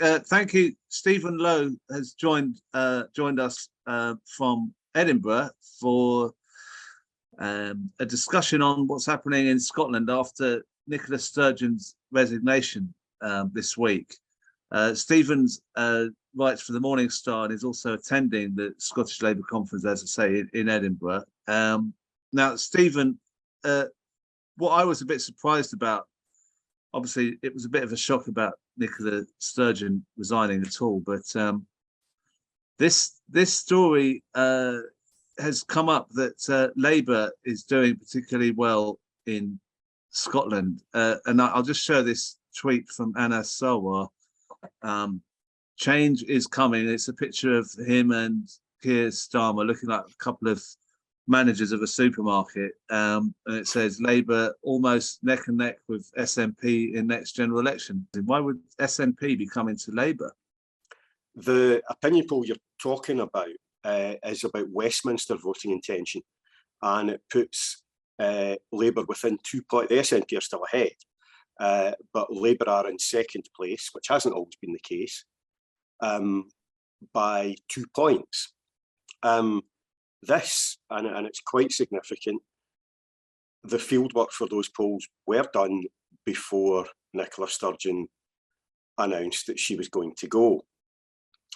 thank you. Stephen Lowe has joined us from Edinburgh for a discussion on what's happening in Scotland after Nicola Sturgeon's resignation this week. Stephen's writes for the Morning Star and is also attending the Scottish Labour Conference, as I say, in Edinburgh. Now, Stephen, what I was a bit surprised about, obviously, it was a bit of a shock about Nicola Sturgeon resigning at all, but this story has come up that Labour is doing particularly well in Scotland, and I'll just show this tweet from Anas Sarwar. Change is coming. It's a picture of him and Keir Starmer looking like a couple of managers of a supermarket, and it says Labour almost neck and neck with SNP in next general election. Why would SNP be coming to Labour? The opinion poll you're talking about is about Westminster voting intention, and it puts Labour within 2 points. The SNP are still ahead, but Labour are in second place, which hasn't always been the case, by 2 points. This, and it's quite significant, the fieldwork for those polls were done before Nicola Sturgeon announced that she was going to go.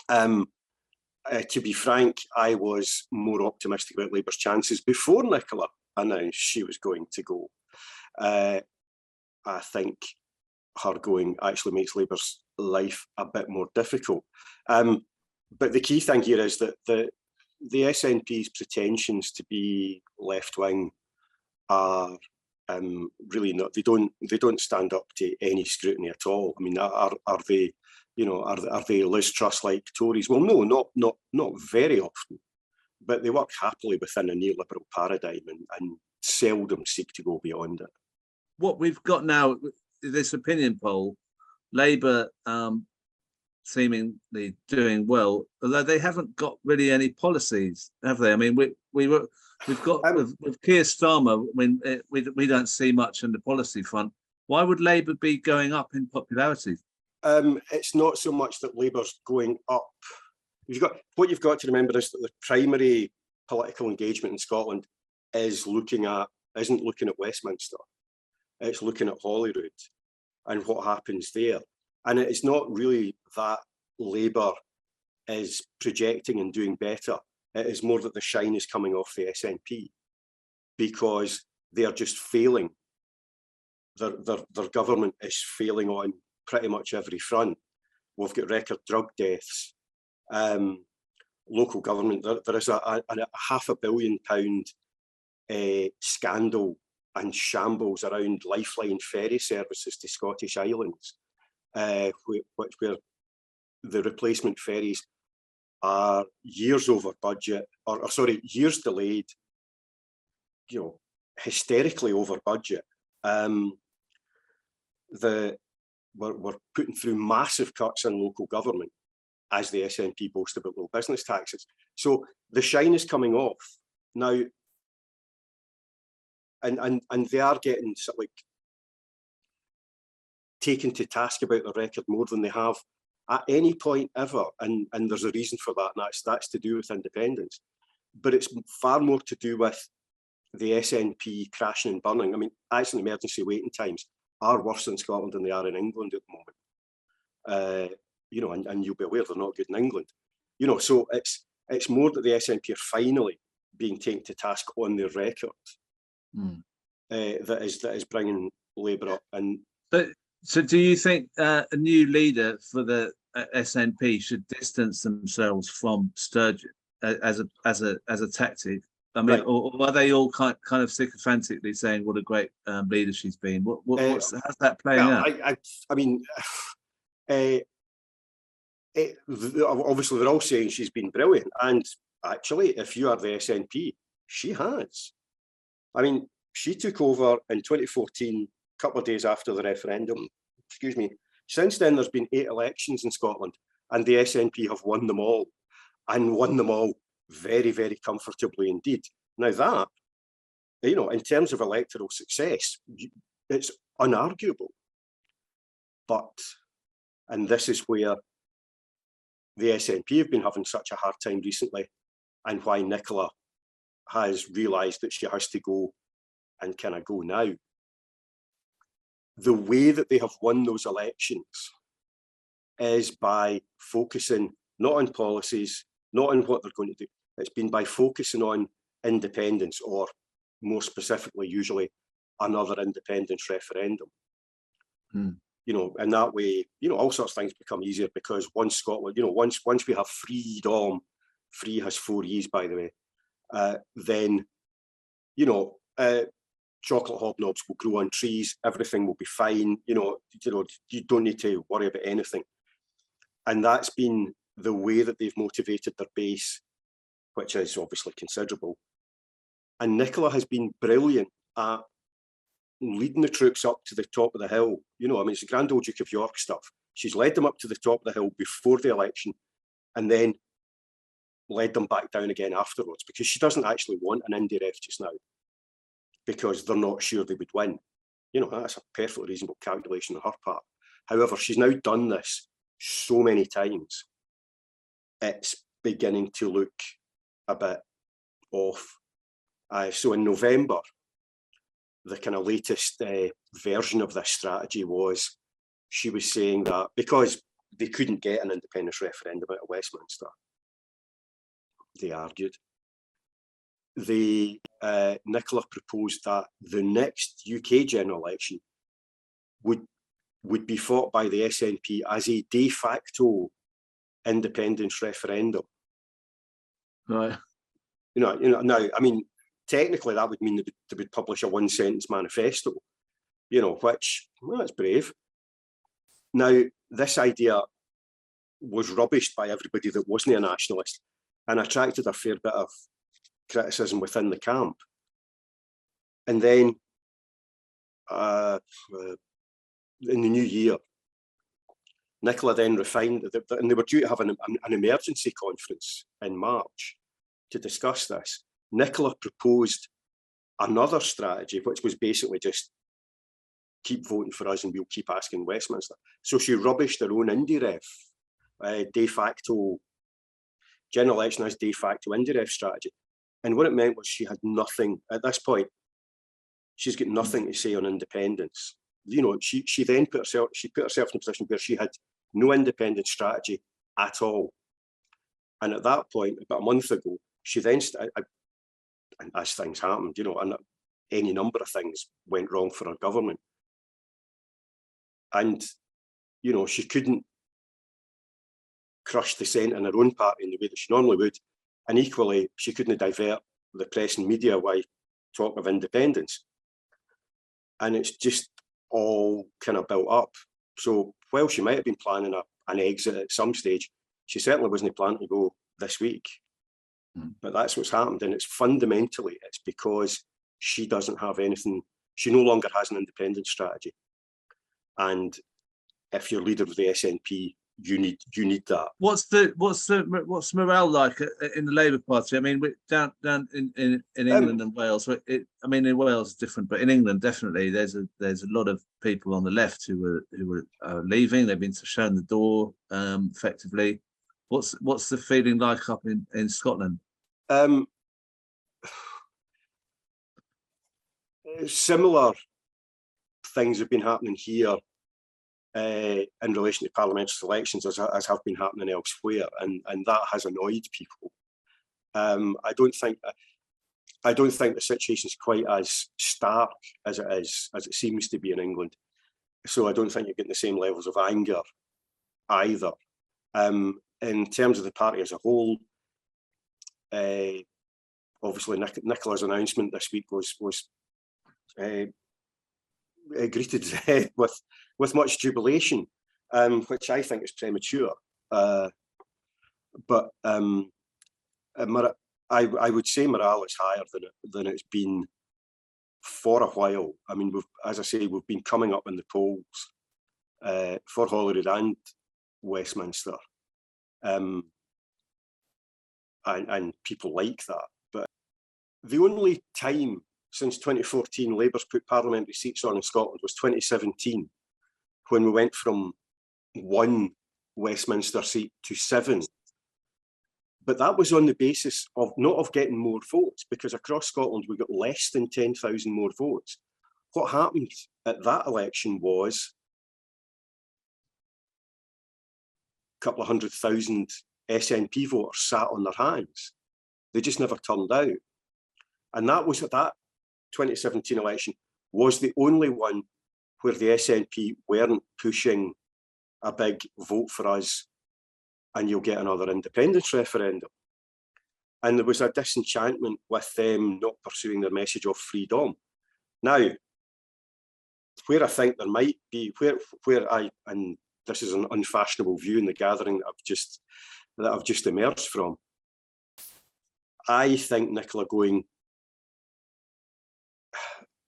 To be frank, I was more optimistic about Labour's chances before Nicola announced she was going to go. I think her going actually makes Labour's life a bit more difficult. But the key thing here is that the SNP's pretensions to be left-wing are really not. They don't stand up to any scrutiny at all. I mean, are they? Are they Liz Truss-like Tories? Well, no, not very often. But they work happily within a neoliberal paradigm and seldom seek to go beyond it. What we've got now, this opinion poll, Labour seemingly doing well, although they haven't got really any policies, have they? I mean, we've got with Keir Starmer, when we don't see much on the policy front. Why would Labour be going up in popularity? It's not so much that Labour's going up. What you've got to remember is that the primary political engagement in Scotland isn't looking at Westminster. It's looking at Holyrood and what happens there. And it's not really that Labour is projecting and doing better. It is more that the shine is coming off the SNP because they are just failing. Their government is failing on pretty much every front. We've got record drug deaths, local government. There is a £500 million scandal and shambles around Lifeline ferry services to Scottish islands, where the replacement ferries are years over budget, or sorry, years delayed, hysterically over budget. We're putting through massive cuts in local government as the SNP boast about low business taxes. So the shine is coming off now, and they are getting sort of like taken to task about the record more than they have at any point ever, and there's a reason for that, and that's to do with independence. But it's far more to do with the SNP crashing and burning. I mean, accident emergency waiting times are worse in Scotland than they are in England at the moment. And you'll be aware they're not good in England. So it's more that the SNP are finally being taken to task on their record that is bringing Labour up. And so, do you think a new leader for the SNP should distance themselves from Sturgeon as a tactic? I mean, right. or are they all kind of sycophantically saying what a great leader she's been? How's that playing out? I mean, obviously they're all saying she's been brilliant, and actually, if you are the SNP, she has. I mean, she took over in 2014, a couple of days after the referendum. Excuse me. Since then, there's been 8 elections in Scotland, and the SNP have won them all, and won them all very, very comfortably indeed. Now that, in terms of electoral success, it's unarguable. But, and this is where the SNP have been having such a hard time recently, and why Nicola has realised that she has to go and kind of go now. The way that they have won those elections is by focusing not on policies, not on what they're going to do. It's been by focusing on independence, or more specifically, usually another independence referendum. You know, in that way, you know, all sorts of things become easier, because once Scotland, you know, once we have freedom, free has 4 E's, by the way, then, you know, chocolate hobnobs will grow on trees, everything will be fine, you know, you don't need to worry about anything. And that's been the way that they've motivated their base, which is obviously considerable. And Nicola has been brilliant at leading the troops up to the top of the hill. You know, I mean, it's the Grand Old Duke of York stuff. She's led them up to the top of the hill before the election, and then led them back down again afterwards, because she doesn't actually want an indie ref just now, because they're not sure they would win. You know, that's a perfectly reasonable calculation on her part. However, she's now done this so many times, it's beginning to look a bit off. So in November, the kind of latest version of this strategy was, she was saying that because they couldn't get an independence referendum out of Westminster, they argued, Nicola proposed that the next UK general election would be fought by the SNP as a de facto independence referendum. Right. You know. Now, I mean, technically that would mean they would publish a one-sentence manifesto, you know, which, well, it's brave. Now, this idea was rubbished by everybody that wasn't a nationalist, and attracted a fair bit of criticism within the camp. And then in the new year, Nicola then refined, and they were due to have an emergency conference in March to discuss this. Nicola proposed another strategy, which was basically just keep voting for us and we'll keep asking Westminster. So she rubbished her own indie ref, de facto, general election as de facto indie ref strategy. And what it meant was she had nothing, at this point, she's got nothing to say on independence. You know, she then put herself in a position where she had no independent strategy at all. And at that point, about a month ago, she then, and as things happened, you know, and any number of things went wrong for her government. And, you know, she couldn't crush dissent in her own party in the way that she normally would. And equally, she couldn't divert the press and media away talk of independence. And it's just all kind of built up. So while she might have been planning an exit at some stage, she certainly wasn't planning to go this week. But that's what's happened. And it's fundamentally, it's because she doesn't have anything, she no longer has an independent strategy. And if you're leader of the SNP, you need that. What's morale like in the Labour Party? I mean, down in England and Wales. I mean, in Wales it's different, but in England definitely there's a lot of people on the left who are leaving. They've been shown the door effectively. What's the feeling like up in Scotland? Similar things have been happening here in relation to parliamentary elections as have been happening elsewhere, and that has annoyed people. I don't think the situation is quite as stark as it seems to be in England. So I don't think you're getting the same levels of anger either. In terms of the party as a whole, obviously Nicola's announcement this week was greeted with much jubilation, which I think is premature. But I would say morale is higher than it's been for a while. I mean, as I say, we've been coming up in the polls for Holyrood and Westminster, and people like that. But the only time since 2014 Labour's put parliamentary seats on in Scotland was 2017, when we went from one Westminster seat to 7. But that was on the basis of not of getting more votes, because across Scotland we got less than 10,000 more votes. What happened at that election was a couple of 100,000 SNP voters sat on their hands. They just never turned out. And that 2017 election was the only one where the SNP weren't pushing a big vote for us and you'll get another independence referendum. And there was a disenchantment with them not pursuing their message of freedom. Now, where I think there might be, and this is an unfashionable view in the gathering that I've just emerged from, I think Nicola going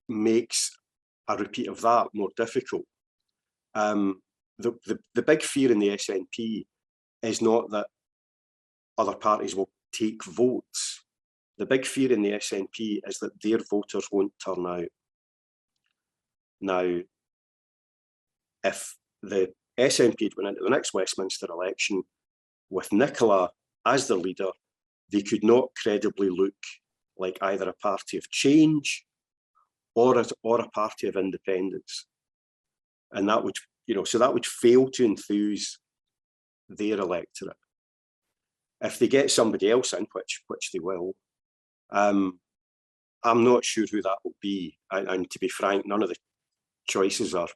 makes a repeat of that more difficult. The big fear in the SNP is not that other parties will take votes. The big fear in the SNP is that their voters won't turn out. Now, if the SNP went into the next Westminster election with Nicola as the leader, they could not credibly look like either a party of change or a party of independence. And that would, so that would fail to enthuse their electorate. If they get somebody else in, which they will, I'm not sure who that will be. And to be frank, none of the choices are,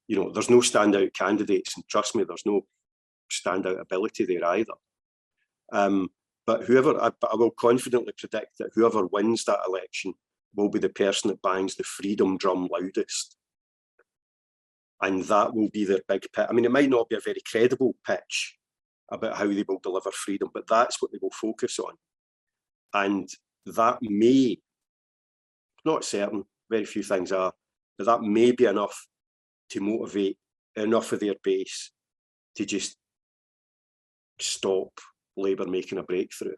there's no standout candidates, and trust me, there's no standout ability there either. But I will confidently predict that whoever wins that election will be the person that bangs the freedom drum loudest. And that will be their big pitch. I mean, it might not be a very credible pitch about how they will deliver freedom, but that's what they will focus on. And that may, not certain, very few things are, but that may be enough to motivate enough of their base to just stop Labour making a breakthrough.